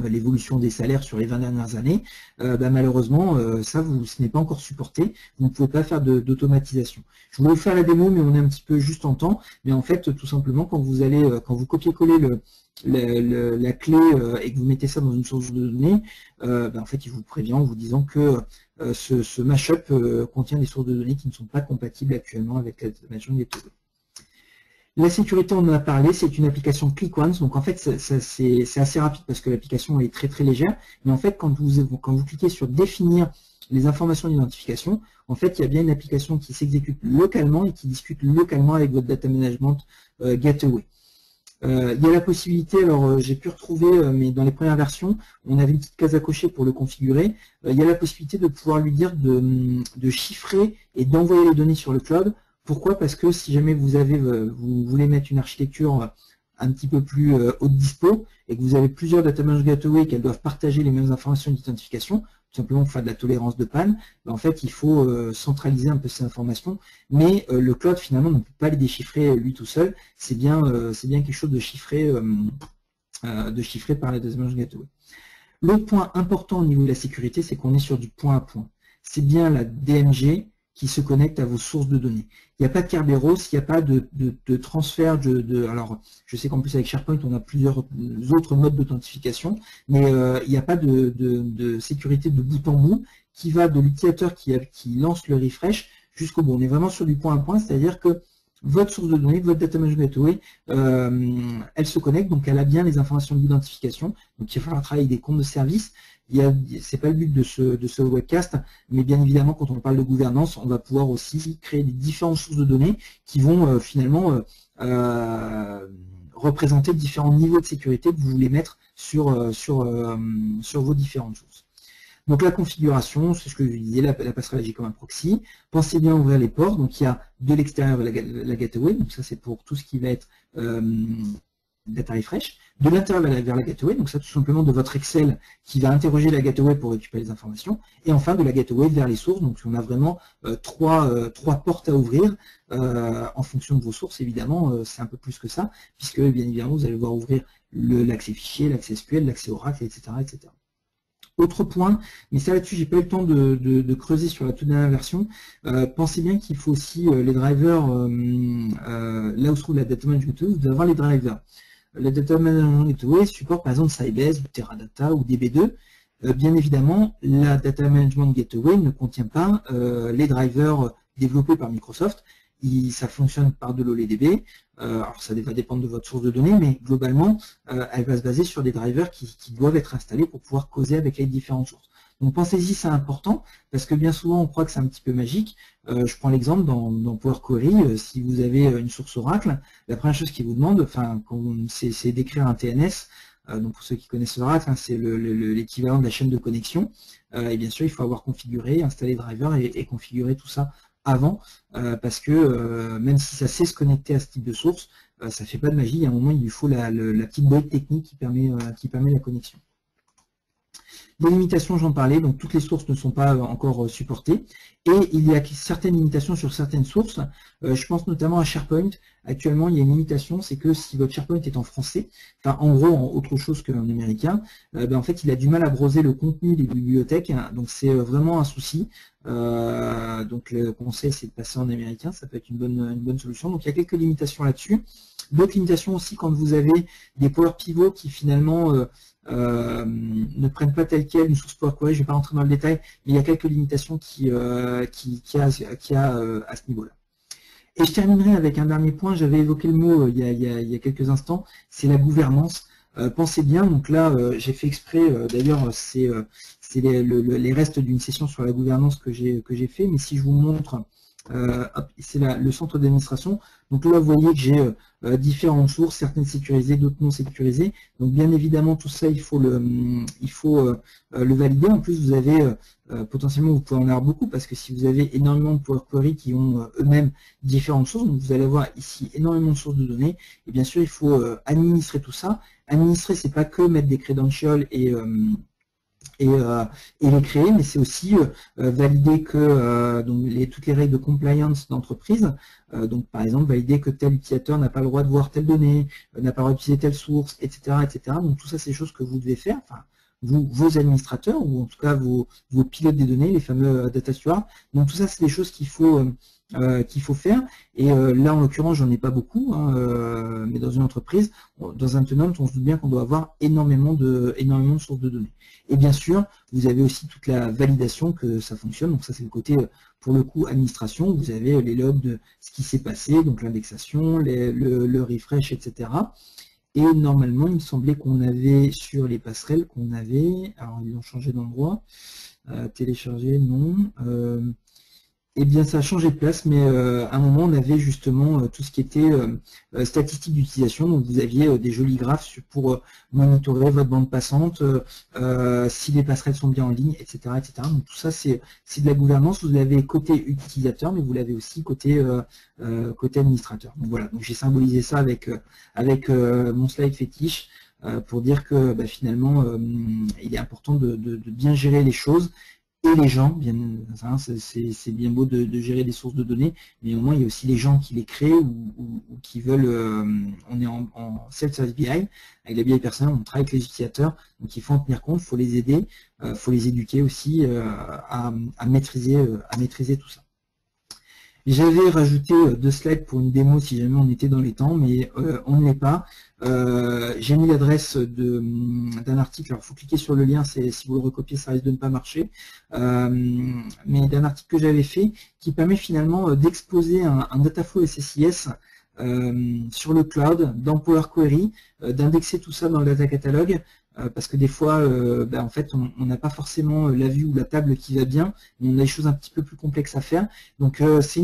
l'évolution des salaires sur les 20 dernières années. Malheureusement, ce n'est pas encore supporté. Vous ne pouvez pas faire d'automatisation. Je voulais vous faire la démo, mais on est un petit peu juste en temps. Mais en fait, tout simplement, quand vous copiez-collez la clé et que vous mettez ça dans une source de données, en fait, il vous prévient en vous disant que ce mashup contient des sources de données qui ne sont pas compatibles actuellement avec la Management Gateway. La sécurité, on en a parlé, c'est une application ClickOnce, donc en fait c'est assez rapide parce que l'application est très très légère, mais en fait quand vous cliquez sur définir les informations d'identification, en fait il y a bien une application qui s'exécute localement et qui discute localement avec votre Data Management Gateway. Il y a la possibilité, alors j'ai pu retrouver, mais dans les premières versions, on avait une petite case à cocher pour le configurer, il y a la possibilité de pouvoir lui dire de chiffrer et d'envoyer les données sur le cloud Pourquoi? Parce que si jamais vous voulez mettre une architecture un petit peu plus haute dispo et que vous avez plusieurs data mesh gateway qu'elles doivent partager les mêmes informations d'identification, tout simplement pour faire de la tolérance de panne, en fait il faut centraliser un peu ces informations, mais le cloud finalement ne peut pas les déchiffrer lui tout seul, c'est bien quelque chose de chiffré par la data mesh gateway. L'autre point important au niveau de la sécurité, c'est qu'on est sur du point à point. C'est bien la DMG qui se connecte à vos sources de données. Il n'y a pas de Kerberos, il n'y a pas de transfert alors, je sais qu'en plus avec SharePoint, on a plusieurs autres modes d'authentification, mais il n'y a pas de sécurité de bout en bout qui va de l'utilisateur qui lance le refresh jusqu'au bout. On est vraiment sur du point à point, c'est-à-dire que votre source de données, votre data mesh gateway, elle se connecte, donc elle a bien les informations d'identification. Donc il va falloir travailler avec des comptes de service. C'est pas le but de ce webcast, mais bien évidemment, quand on parle de gouvernance, on va pouvoir aussi créer des différentes sources de données qui vont finalement représenter différents niveaux de sécurité que vous voulez mettre sur vos différentes sources. Donc la configuration, c'est ce que je disais, la passerelle agit comme un proxy. Pensez bien à ouvrir les ports. Donc il y a de l'extérieur la gateway, donc ça c'est pour tout ce qui va être data refresh. De l'intérieur vers la gateway, donc ça tout simplement de votre Excel qui va interroger la gateway pour récupérer les informations. Et enfin de la gateway vers les sources. Donc on a vraiment trois portes à ouvrir en fonction de vos sources. Évidemment, c'est un peu plus que ça, puisque bien évidemment vous allez devoir ouvrir l'accès fichier, l'accès SQL, l'accès Oracle, etc., etc. Autre point, mais ça là-dessus j'ai pas eu le temps de creuser sur la toute dernière version, pensez bien qu'il faut aussi les drivers, là où se trouve la data management gateway, vous devez avoir les drivers. La data management gateway supporte par exemple Sybase, ou Teradata ou DB2. Bien évidemment, la data management gateway ne contient pas les drivers développés par Microsoft. Ça fonctionne par de l'OLEDB. Alors ça va dépendre de votre source de données, mais globalement, elle va se baser sur des drivers qui doivent être installés pour pouvoir causer avec les différentes sources. Donc pensez-y, c'est important, parce que bien souvent on croit que c'est un petit peu magique. Je prends l'exemple dans Power Query, si vous avez une source Oracle, la première chose qu'il vous demande, c'est d'écrire un TNS. Donc pour ceux qui connaissent Oracle, c'est l'équivalent de la chaîne de connexion. Et bien sûr, il faut avoir configuré, installé driver et configuré tout ça avant, parce que même si ça sait se connecter à ce type de source, ça ne fait pas de magie. À un moment, il lui faut la petite brique technique qui permet la connexion. Des limitations, j'en parlais, donc toutes les sources ne sont pas encore supportées, et il y a certaines limitations sur certaines sources. Je pense notamment à SharePoint. Actuellement, il y a une limitation, c'est que si votre SharePoint est en français, enfin en gros en autre chose qu'en américain, en fait il a du mal à browser le contenu des bibliothèques, hein, donc c'est vraiment un souci. Donc le conseil c'est de passer en américain, ça peut être une bonne solution. Donc il y a quelques limitations là-dessus. D'autres limitations aussi quand vous avez des Power Pivots qui finalement ne prennent pas tel quel une source Power Query, je ne vais pas rentrer dans le détail, mais il y a quelques limitations qu'il y a à ce niveau-là. Et je terminerai avec un dernier point, j'avais évoqué le mot il y a quelques instants, c'est la gouvernance. Pensez bien, donc là j'ai fait exprès, d'ailleurs c'est les restes d'une session sur la gouvernance que j'ai fait, mais si je vous montre, c'est le centre d'administration. Donc là, vous voyez que j'ai différentes sources, certaines sécurisées, d'autres non sécurisées. Donc bien évidemment, tout ça, il faut le valider. En plus, vous avez potentiellement, vous pouvez en avoir beaucoup, parce que si vous avez énormément de Power Query qui ont eux-mêmes différentes sources, donc vous allez avoir ici énormément de sources de données. Et bien sûr, il faut administrer tout ça. Administrer, c'est pas que mettre des credentials et les créer, mais c'est aussi valider que toutes les règles de compliance d'entreprise, donc par exemple valider que tel utilisateur n'a pas le droit de voir telle donnée, n'a pas le droit d'utiliser telle source, etc., etc. Donc tout ça, c'est des choses que vous devez faire, enfin vos administrateurs, ou en tout cas vos pilotes des données, les fameux data stewards. Donc tout ça, c'est des choses qu'il faut faire. Et là, en l'occurrence, j'en ai pas beaucoup, hein, mais dans une entreprise, dans un tenant, on se doute bien qu'on doit avoir énormément de sources de données. Et bien sûr, vous avez aussi toute la validation que ça fonctionne. Donc ça, c'est le côté, pour le coup, administration. Vous avez les logs de ce qui s'est passé, donc l'indexation, le refresh, etc. Et normalement, il me semblait qu'on avait sur les passerelles, alors ils ont changé d'endroit, télécharger, non. Eh bien, ça a changé de place, mais à un moment, on avait justement tout ce qui était statistiques d'utilisation. Donc, vous aviez des jolis graphes pour monitorer votre bande passante, si les passerelles sont bien en ligne, etc., etc. Donc, tout ça, c'est de la gouvernance. Vous l'avez côté utilisateur, mais vous l'avez aussi côté administrateur. Donc, voilà. Donc, j'ai symbolisé ça avec mon slide fétiche pour dire que finalement, il est important de bien gérer les choses. Et les gens, bien, c'est bien beau de gérer des sources de données, mais au moins il y a aussi les gens qui les créent ou qui veulent. On est en self-service BI, avec la BI personnelle, on travaille avec les utilisateurs, donc il faut en tenir compte, il faut les aider, il faut les éduquer aussi à maîtriser tout ça. J'avais rajouté 2 slides pour une démo si jamais on était dans les temps, mais on ne l'est pas. J'ai mis l'adresse d'un article, alors il faut cliquer sur le lien, si vous le recopiez ça risque de ne pas marcher, mais d'un article que j'avais fait qui permet finalement d'exposer un dataflow SSIS sur le cloud, dans Power Query, d'indexer tout ça dans le data catalogue, parce que des fois, en fait, on n'a pas forcément la vue ou la table qui va bien, mais on a des choses un petit peu plus complexes à faire. Donc, c'est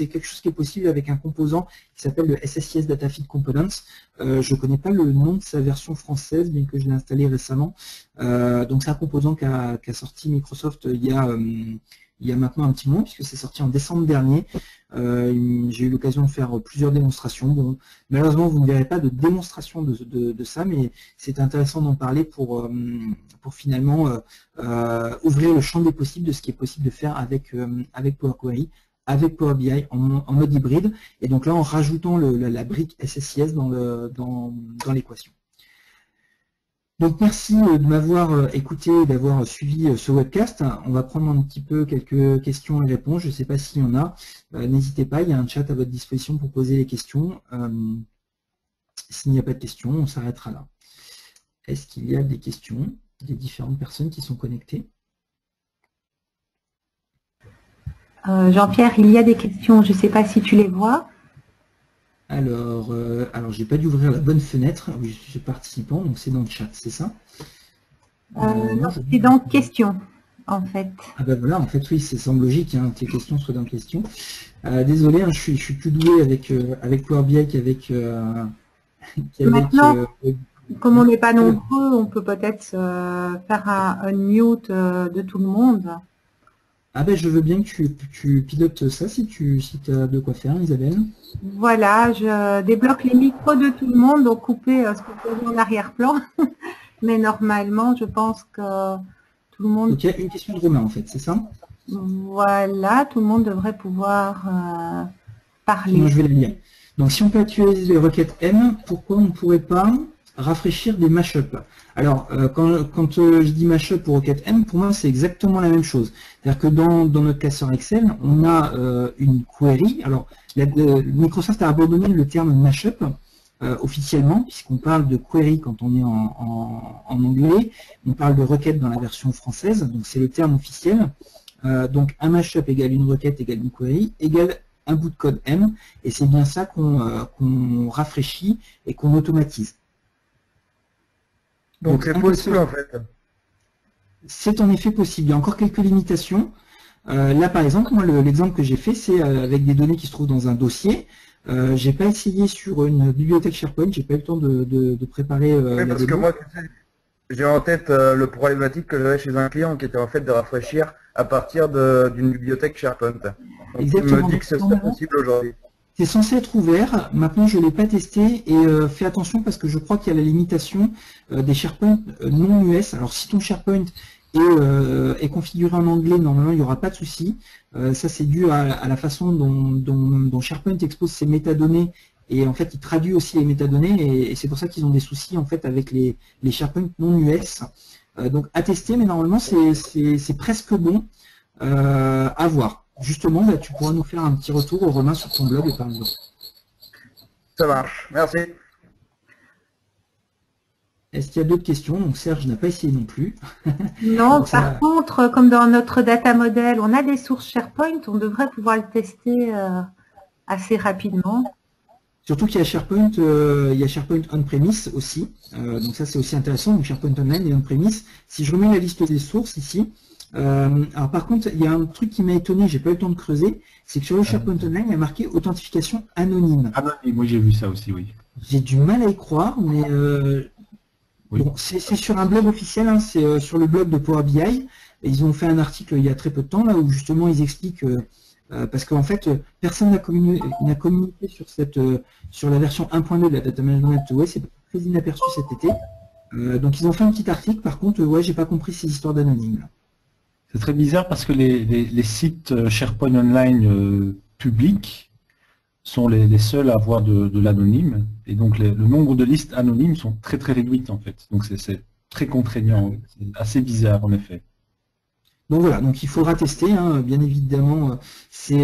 quelque chose qui est possible avec un composant qui s'appelle le SSIS Data Feed Components. Je ne connais pas le nom de sa version française, bien que je l'ai installé récemment. Donc, c'est un composant qu'a sorti Microsoft il y a maintenant un petit moment, puisque c'est sorti en décembre dernier. J'ai eu l'occasion de faire plusieurs démonstrations. Bon, malheureusement, vous ne verrez pas de démonstration de ça, mais c'est intéressant d'en parler pour finalement ouvrir le champ des possibles de ce qui est possible de faire avec Power Query, avec Power BI en mode hybride, et donc là en rajoutant la brique SSIS dans l'équation. Donc merci de m'avoir écouté et d'avoir suivi ce webcast. On va prendre un petit peu quelques questions et réponses. Je ne sais pas s'il y en a. N'hésitez pas, il y a un chat à votre disposition pour poser les questions. S'il n'y a pas de questions, on s'arrêtera là. Est-ce qu'il y a des questions des différentes personnes qui sont connectées?
Jean-Pierre, il y a des questions. Je ne sais pas si tu les vois.
Alors j'ai pas dû ouvrir la bonne fenêtre. Oui, je suis participant, donc c'est dans le chat, c'est ça?
Non, c'est dans questions, en fait.
Ah ben voilà, en fait oui, ça semble logique hein, que les questions soient dans questions. Désolé, hein, je suis plus doué avec Power BI qu'avec.
Maintenant, comme on n'est pas nombreux, on peut peut-être faire un mute de tout le monde.
Ah ben je veux bien que tu pilotes ça si tu as de quoi faire, Isabelle.
Voilà, je débloque les micros de tout le monde, donc couper ce qu'on peut voir en arrière-plan. Mais normalement, je pense que tout le monde...
Donc il y a une question de Romain en fait, c'est ça?
Voilà, tout le monde devrait pouvoir parler.
Sinon, je vais la lire. Donc si on peut utiliser les requêtes M, pourquoi on ne pourrait pas rafraîchir des mashups? Alors, quand je dis mashup pour requête M, pour moi, c'est exactement la même chose. C'est-à-dire que dans notre classeur Excel, on a une query. Alors, Microsoft a abandonné le terme mashup officiellement, puisqu'on parle de query quand on est en anglais. On parle de requête dans la version française, donc c'est le terme officiel. Donc, un mashup égale une requête égale une query égale un bout de code M, et c'est bien ça qu'on rafraîchit et qu'on automatise.
Donc c'est possible en fait.
C'est en effet possible. Il y a encore quelques limitations. Là par exemple, moi l'exemple que j'ai fait, c'est avec des données qui se trouvent dans un dossier. J'ai pas essayé sur une bibliothèque SharePoint, j'ai pas eu le temps de préparer
oui, parce que moi, tu sais, j'ai en tête le problématique que j'avais chez un client qui était en fait de rafraîchir à partir d'une bibliothèque SharePoint. Donc,
exactement.
il me dit que ce serait possible aujourd'hui.
C'est censé être ouvert, maintenant je ne l'ai pas testé et fais attention parce que je crois qu'il y a la limitation des SharePoint non US. Alors si ton SharePoint est configuré en anglais, normalement il n'y aura pas de souci. Ça c'est dû à la façon dont SharePoint expose ses métadonnées et en fait il traduit aussi les métadonnées et c'est pour ça qu'ils ont des soucis en fait avec les SharePoint non US. Donc à tester, mais normalement c'est presque bon à voir. Justement, là, tu pourras nous faire un petit retour, Romain, sur ton blog, par exemple.
Ça marche, merci.
Est-ce qu'il y a d'autres questions? Donc Serge n'a pas essayé non plus.
Non, par contre, comme dans notre data model, on a des sources SharePoint, on devrait pouvoir le tester assez rapidement.
Surtout qu'il y a SharePoint, on-premise aussi. Donc ça, c'est aussi intéressant. Donc SharePoint Online et on-premise. Si je remets la liste des sources ici, Alors par contre, il y a un truc qui m'a étonné, j'ai pas eu le temps de creuser, c'est que sur le SharePoint Online, il y a marqué authentification anonyme.
Anonyme, oui, j'ai vu ça aussi, oui.
J'ai du mal à y croire, mais
Oui.
bon, c'est sur un blog officiel, hein, c'est sur le blog de Power BI. Et ils ont fait un article il y a très peu de temps là où justement ils expliquent parce qu'en fait personne n'a communiqué sur sur la version 1.2 de la Data Management Gateway, c'est très inaperçu cet été. Donc ils ont fait un petit article. Par contre, ouais, j'ai pas compris ces histoires d'anonymes.
C'est très bizarre parce que les sites SharePoint Online publics sont les seuls à avoir de l'anonyme. Et donc le nombre de listes anonymes sont très très réduites en fait. Donc c'est très contraignant. C'est assez bizarre en effet.
Donc voilà, donc il faudra tester, hein, bien évidemment, c'est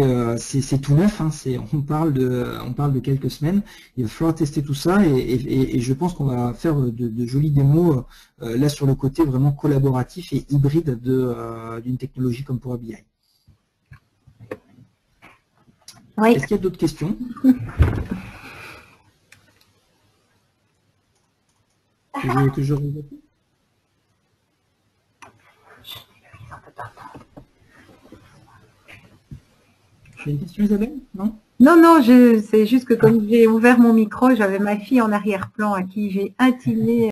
tout neuf, hein, on parle de quelques semaines, il va falloir tester tout ça et je pense qu'on va faire de jolis démos là sur le côté vraiment collaboratif et hybride d'une technologie comme Power BI.
Oui.
Est-ce qu'il y a d'autres questions? que je répète? J'ai une question, Isabelle? Non?
Non, c'est juste que comme j'ai ouvert mon micro, j'avais ma fille en arrière-plan à qui j'ai intimé